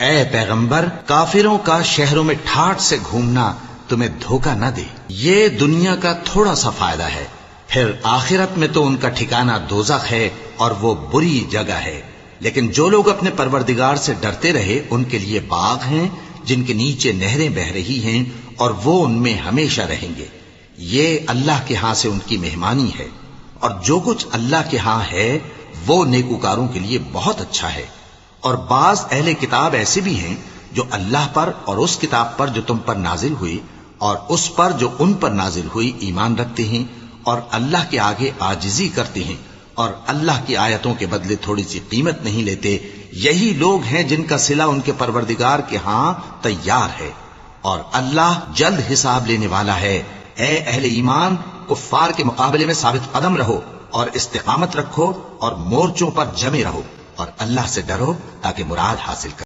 ए पैगंबर, काफिरों का शहरों में ठाठ से घूमना तुम्हें धोखा न दे। ये दुनिया का थोड़ा सा फायदा है, फिर आखिरत में तो उनका ठिकाना दोज़ख है और वो बुरी जगह है। लेकिन जो लोग अपने परवरदिगार से डरते रहे उनके लिए बाग हैं जिनके नीचे नहरें बह रही हैं और वो उनमें हमेशा रहेंगे। ये अल्लाह के हां से उनकी मेहमानी है और जो कुछ अल्लाह के हां है वो नेकूकारों के लिए बहुत अच्छा है। और बाज अहले किताब ऐसे भी हैं जो अल्लाह पर और उस किताब पर जो तुम पर नाजिल हुई और उस पर जो उन पर नाजिल हुई ईमान रखते हैं और अल्लाह के आगे आजिजी करते हैं और अल्लाह की आयतों के बदले थोड़ी सी कीमत नहीं लेते। यही लोग हैं जिनका सिला उनके परवरदिगार के हां तैयार है और अल्लाह जल्द हिसाब लेने वाला है। ए अहले ईमान, कुफ्फार के मुकाबले में साबित कदम रहो और इस्तिकामत रखो और मोर्चों पर जमे रहो और अल्लाह से डरो ताकि मुराद हासिल करो।